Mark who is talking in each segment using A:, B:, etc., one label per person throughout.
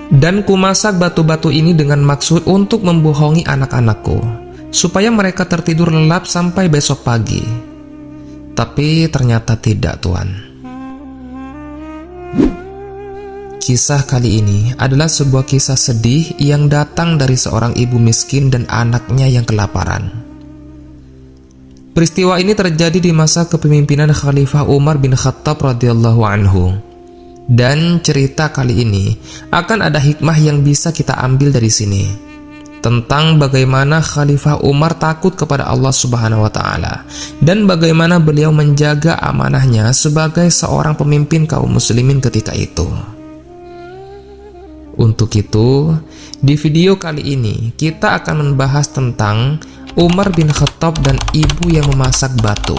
A: Dan kumasak batu-batu ini dengan maksud untuk membohongi anak-anakku, supaya mereka tertidur lelap sampai besok pagi. Tapi ternyata tidak, Tuan. Kisah kali ini adalah sebuah kisah sedih yang datang dari seorang ibu miskin dan anaknya yang kelaparan. Peristiwa ini terjadi di masa kepemimpinan Khalifah Umar bin Khattab radhiyallahu anhu. Dan cerita kali ini akan ada hikmah yang bisa kita ambil dari sini, tentang bagaimana Khalifah Umar takut kepada Allah Subhanahu wa Ta'ala, dan bagaimana beliau menjaga amanahnya sebagai seorang pemimpin kaum muslimin ketika itu. Untuk itu, di video kali ini kita akan membahas tentang Umar bin Khattab dan ibu yang memasak batu.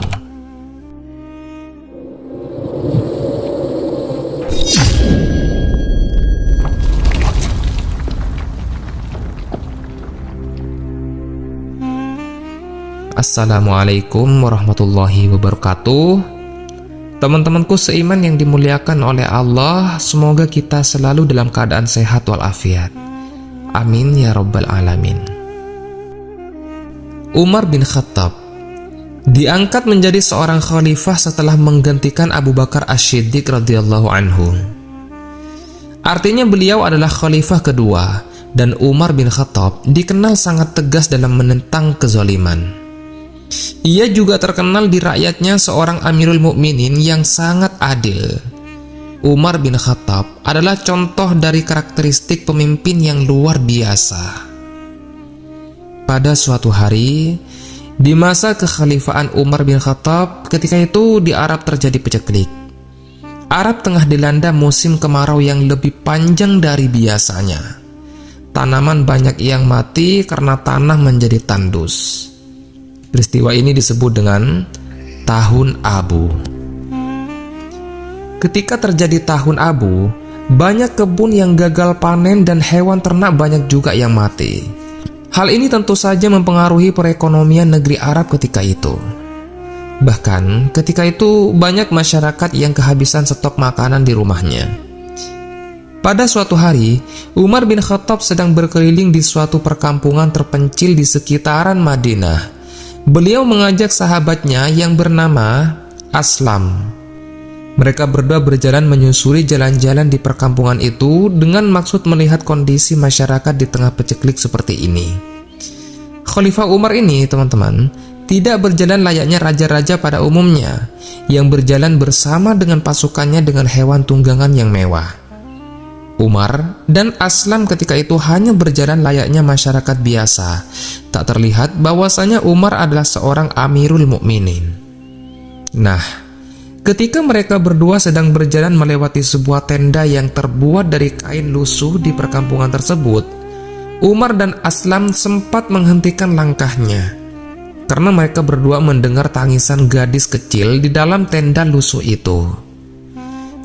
A: Assalamualaikum warahmatullahi wabarakatuh. Teman-temanku seiman yang dimuliakan oleh Allah, semoga kita selalu dalam keadaan sehat walafiat. Amin ya rabbal alamin. Umar bin Khattab diangkat menjadi seorang khalifah setelah menggantikan Abu Bakar Asy-Syiddiq radhiyallahu anhu. Artinya beliau adalah khalifah kedua, dan Umar bin Khattab dikenal sangat tegas dalam menentang kezaliman. Ia juga terkenal di rakyatnya seorang Amirul Mukminin yang sangat adil. Umar bin Khattab adalah contoh dari karakteristik pemimpin yang luar biasa. Pada suatu hari, di masa kekhalifahan Umar bin Khattab, ketika itu di Arab terjadi paceklik. Arab tengah dilanda musim kemarau yang lebih panjang dari biasanya. Tanaman banyak yang mati karena tanah menjadi tandus. Peristiwa ini disebut dengan Tahun Abu. Ketika terjadi Tahun Abu, banyak kebun yang gagal panen dan hewan ternak banyak juga yang mati. Hal ini tentu saja mempengaruhi perekonomian negeri Arab ketika itu. Bahkan ketika itu banyak masyarakat yang kehabisan stok makanan di rumahnya. Pada suatu hari, Umar bin Khattab sedang berkeliling di suatu perkampungan terpencil di sekitaran Madinah. Beliau mengajak sahabatnya yang bernama Aslam. Mereka berdua berjalan menyusuri jalan-jalan di perkampungan itu dengan maksud melihat kondisi masyarakat di tengah paceklik seperti ini. Khalifah Umar ini, teman-teman, tidak berjalan layaknya raja-raja pada umumnya, yang berjalan bersama dengan pasukannya dengan hewan tunggangan yang mewah. Umar dan Aslam ketika itu hanya berjalan layaknya masyarakat biasa. Tak terlihat bahwasanya Umar adalah seorang Amirul Mukminin. Nah, ketika mereka berdua sedang berjalan melewati sebuah tenda yang terbuat dari kain lusuh di perkampungan tersebut, Umar dan Aslam sempat menghentikan langkahnya karena mereka berdua mendengar tangisan gadis kecil di dalam tenda lusuh itu.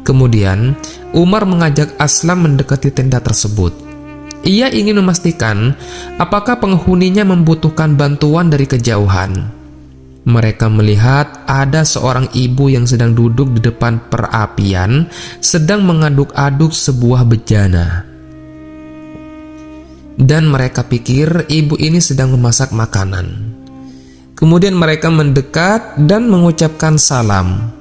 A: Kemudian, Umar mengajak Aslam mendekati tenda tersebut. Ia ingin memastikan apakah penghuninya membutuhkan bantuan dari kejauhan. Mereka melihat ada seorang ibu yang sedang duduk di depan perapian, sedang mengaduk-aduk sebuah bejana. Dan mereka pikir ibu ini sedang memasak makanan. Kemudian mereka mendekat dan mengucapkan salam.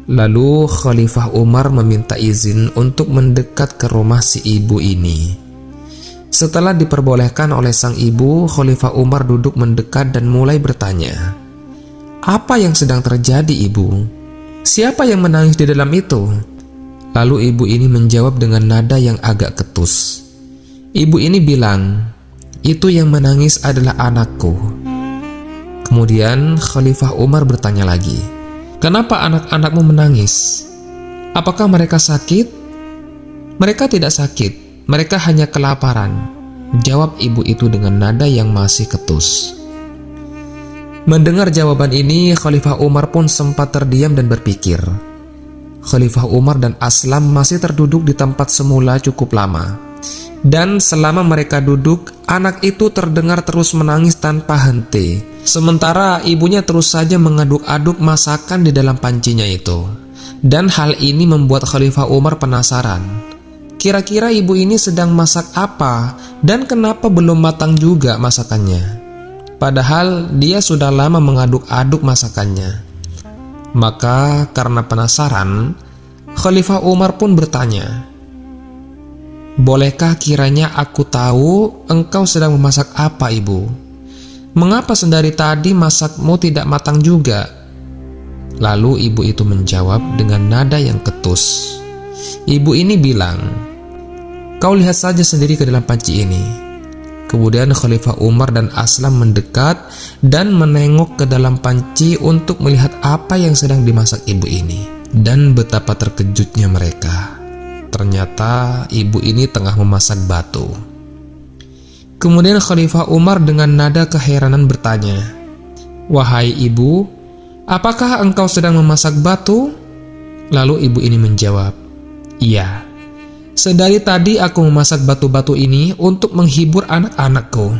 A: Lalu Khalifah Umar meminta izin untuk mendekat ke rumah si ibu ini. Setelah diperbolehkan oleh sang ibu, Khalifah Umar duduk mendekat dan mulai bertanya, "Apa yang sedang terjadi, ibu? Siapa yang menangis di dalam itu?" Lalu ibu ini menjawab dengan nada yang agak ketus. Ibu ini bilang, "Itu yang menangis adalah anakku." Kemudian Khalifah Umar bertanya lagi, "Kenapa anak-anakmu menangis? Apakah mereka sakit?" "Mereka tidak sakit, mereka hanya kelaparan," jawab ibu itu dengan nada yang masih ketus. Mendengar jawaban ini, Khalifah Umar pun sempat terdiam dan berpikir. Khalifah Umar dan Aslam masih terduduk di tempat semula cukup lama. Dan selama mereka duduk, anak itu terdengar terus menangis tanpa henti. Sementara ibunya terus saja mengaduk-aduk masakan di dalam pancinya itu. Dan hal ini membuat Khalifah Umar penasaran. kira-kira ibu ini sedang masak apa dan kenapa belum matang juga masakannya. Padahal dia sudah lama mengaduk-aduk masakannya. Maka karena penasaran, Khalifah Umar pun bertanya, "Bolehkah kiranya aku tahu engkau sedang memasak apa, ibu? Mengapa sedari tadi masakmu tidak matang juga?" Lalu ibu itu menjawab dengan nada yang ketus. Ibu ini bilang, "Kau lihat saja sendiri ke dalam panci ini." Kemudian Khalifah Umar dan Aslam mendekat dan menengok ke dalam panci untuk melihat apa yang sedang dimasak ibu ini. Dan betapa terkejutnya mereka. Ternyata ibu ini tengah memasak batu. Kemudian Khalifah Umar dengan nada keheranan bertanya, "Wahai ibu, apakah engkau sedang memasak batu?" Lalu ibu ini menjawab, "Iya, sedari tadi aku memasak batu-batu ini untuk menghibur anak-anakku.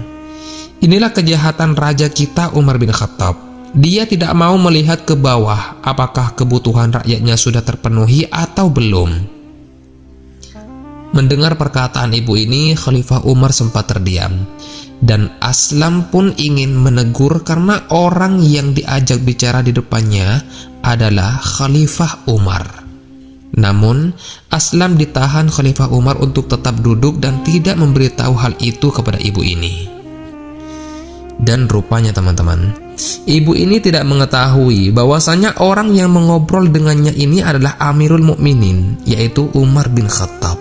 A: Inilah kejahatan raja kita Umar bin Khattab. Dia tidak mau melihat ke bawah apakah kebutuhan rakyatnya sudah terpenuhi atau belum." Mendengar perkataan ibu ini, Khalifah Umar sempat terdiam. Dan Aslam pun ingin menegur karena orang yang diajak bicara di depannya adalah Khalifah Umar. Namun, Aslam ditahan Khalifah Umar untuk tetap duduk dan tidak memberitahu hal itu kepada ibu ini. Dan rupanya teman-teman, ibu ini tidak mengetahui bahwasanya orang yang mengobrol dengannya ini adalah Amirul Mukminin, yaitu Umar bin Khattab.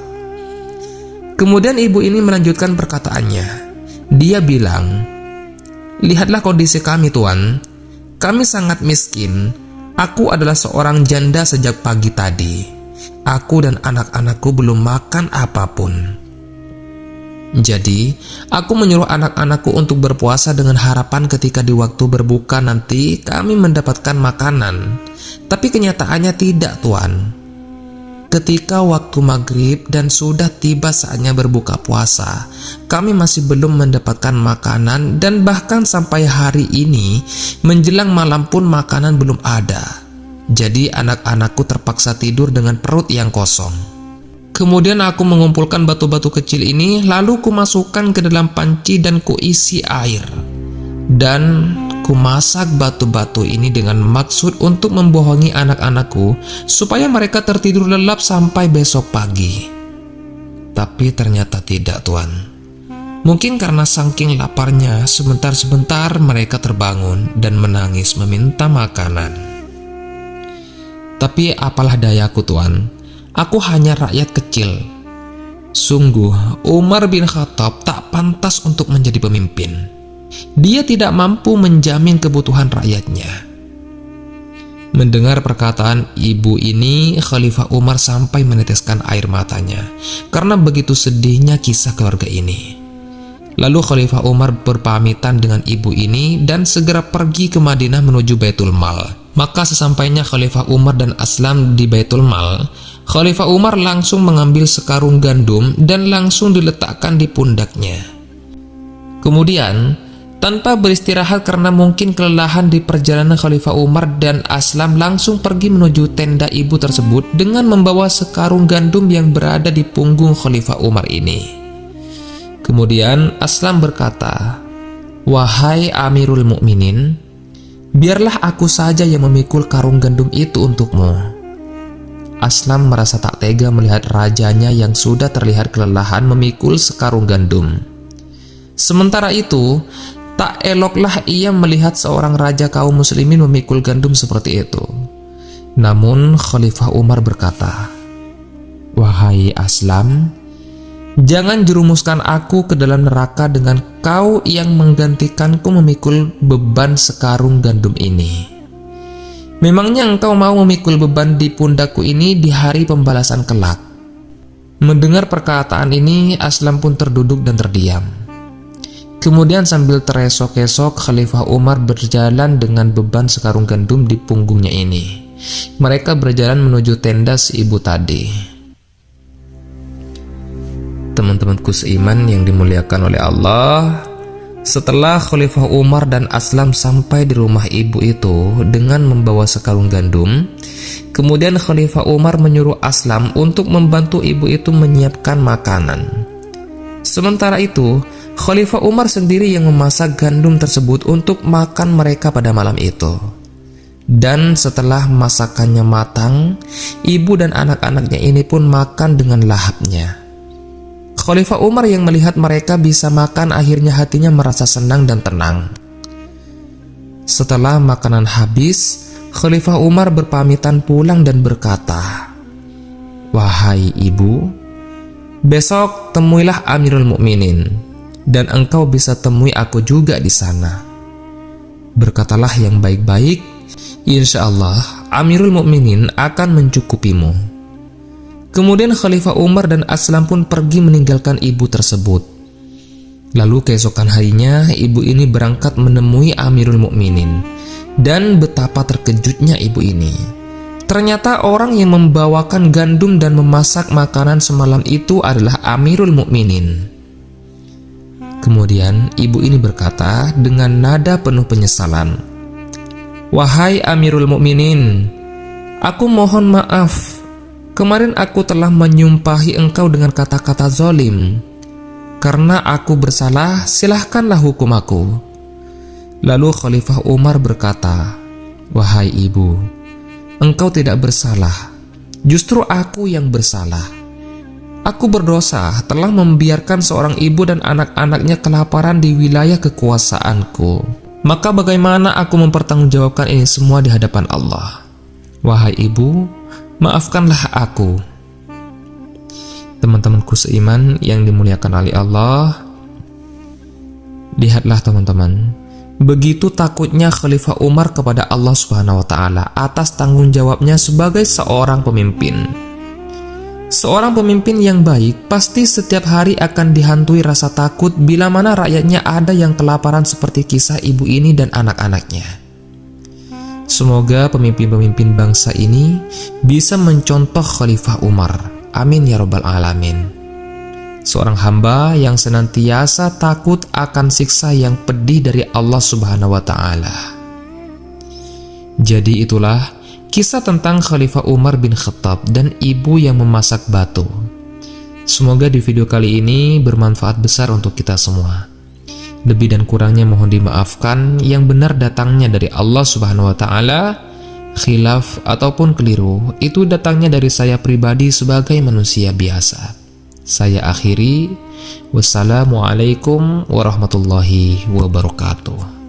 A: Kemudian ibu ini melanjutkan perkataannya. Dia bilang, "Lihatlah kondisi kami, Tuan. Kami sangat miskin. Aku adalah seorang janda sejak pagi tadi. Aku dan anak-anakku belum makan apapun. Jadi, aku menyuruh anak-anakku untuk berpuasa dengan harapan ketika di waktu berbuka nanti kami mendapatkan makanan. Tapi kenyataannya tidak, Tuan. Ketika waktu maghrib dan sudah tiba saatnya berbuka puasa, kami masih belum mendapatkan makanan dan bahkan sampai hari ini menjelang malam pun makanan belum ada. Jadi anak-anakku terpaksa tidur dengan perut yang kosong. Kemudian aku mengumpulkan batu-batu kecil ini lalu kumasukkan ke dalam panci dan kuisi air. Dan kumasak batu-batu ini dengan maksud untuk membohongi anak-anakku supaya mereka tertidur lelap sampai besok pagi. Tapi ternyata tidak, Tuan. Mungkin karena saking laparnya, sebentar-sebentar mereka terbangun dan menangis meminta makanan. Tapi apalah dayaku, Tuan. Aku hanya rakyat kecil. Sungguh, Umar bin Khattab tak pantas untuk menjadi pemimpin. Dia tidak mampu menjamin kebutuhan rakyatnya." Mendengar perkataan ibu ini, Khalifah Umar sampai meneteskan air matanya karena begitu sedihnya kisah keluarga ini. Lalu Khalifah Umar berpamitan dengan ibu ini dan segera pergi ke Madinah menuju Baitul Mal. Maka sesampainya Khalifah Umar dan Aslam di Baitul Mal, Khalifah Umar langsung mengambil sekarung gandum dan langsung diletakkan di pundaknya. Kemudian, tanpa beristirahat karena mungkin kelelahan di perjalanan, Khalifah Umar dan Aslam langsung pergi menuju tenda ibu tersebut dengan membawa sekarung gandum yang berada di punggung Khalifah Umar ini. Kemudian Aslam berkata, "Wahai Amirul Mukminin, biarlah aku saja yang memikul karung gandum itu untukmu." Aslam merasa tak tega melihat rajanya yang sudah terlihat kelelahan memikul sekarung gandum. Sementara itu, tak eloklah ia melihat seorang raja kaum muslimin memikul gandum seperti itu. Namun Khalifah Umar berkata, "Wahai Aslam, jangan jerumuskan aku ke dalam neraka dengan kau yang menggantikanku memikul beban sekarung gandum ini. Memangnya engkau mau memikul beban di pundakku ini di hari pembalasan kelak?" Mendengar perkataan ini, Aslam pun terduduk dan terdiam. Kemudian sambil teresok-esok, Khalifah Umar berjalan dengan beban sekarung gandum di punggungnya ini. Mereka berjalan menuju tenda si ibu tadi. Teman-temanku seiman yang dimuliakan oleh Allah, Setelah Khalifah Umar dan Aslam sampai di rumah ibu itu dengan membawa sekarung gandum, kemudian Khalifah Umar menyuruh Aslam untuk membantu ibu itu menyiapkan makanan. Sementara itu, Khalifah Umar sendiri yang memasak gandum tersebut untuk makan mereka pada malam itu. Dan setelah masakannya matang, ibu dan anak-anaknya ini pun makan dengan lahapnya. Khalifah Umar yang melihat mereka bisa makan akhirnya hatinya merasa senang dan tenang. Setelah makanan habis, Khalifah Umar berpamitan pulang dan berkata, "Wahai ibu, besok temuilah Amirul Mukminin dan engkau bisa temui aku juga di sana. Berkatalah yang baik-baik, insya Allah Amirul Mukminin akan mencukupimu." Kemudian Khalifah Umar dan Aslam pun pergi meninggalkan ibu tersebut. Lalu keesokan harinya ibu ini berangkat menemui Amirul Mukminin, dan betapa terkejutnya ibu ini. Ternyata orang yang membawakan gandum dan memasak makanan semalam itu adalah Amirul Mukminin. Kemudian ibu ini berkata dengan nada penuh penyesalan, "Wahai Amirul Mukminin, aku mohon maaf. Kemarin aku telah menyumpahi engkau dengan kata-kata zalim. Karena aku bersalah, silahkanlah hukum aku." Lalu Khalifah Umar berkata, "Wahai ibu, engkau tidak bersalah. Justru aku yang bersalah. Aku berdosa telah membiarkan seorang ibu dan anak-anaknya kelaparan di wilayah kekuasaanku. Maka bagaimana aku mempertanggungjawabkan ini semua di hadapan Allah? Wahai ibu, maafkanlah aku." Teman-temanku seiman yang dimuliakan oleh Allah, lihatlah teman-teman, begitu takutnya Khalifah Umar kepada Allah Subhanahu wa Ta'ala atas tanggung jawabnya sebagai seorang pemimpin. Seorang pemimpin yang baik pasti setiap hari akan dihantui rasa takut bila mana rakyatnya ada yang kelaparan seperti kisah ibu ini dan anak-anaknya. Semoga pemimpin-pemimpin bangsa ini bisa mencontoh Khalifah Umar. Amin ya rabbal alamin. Seorang hamba yang senantiasa takut akan siksa yang pedih dari Allah Subhanahu wa Ta'ala. Jadi itulah kisah tentang Khalifah Umar bin Khattab dan ibu yang memasak batu. Semoga di video kali ini bermanfaat besar untuk kita semua. Lebih dan kurangnya mohon dimaafkan, yang benar datangnya dari Allah Subhanahu wa Ta'ala, khilaf ataupun keliru itu datangnya dari saya pribadi sebagai manusia biasa. Saya akhiri, wassalamualaikum warahmatullahi wabarakatuh.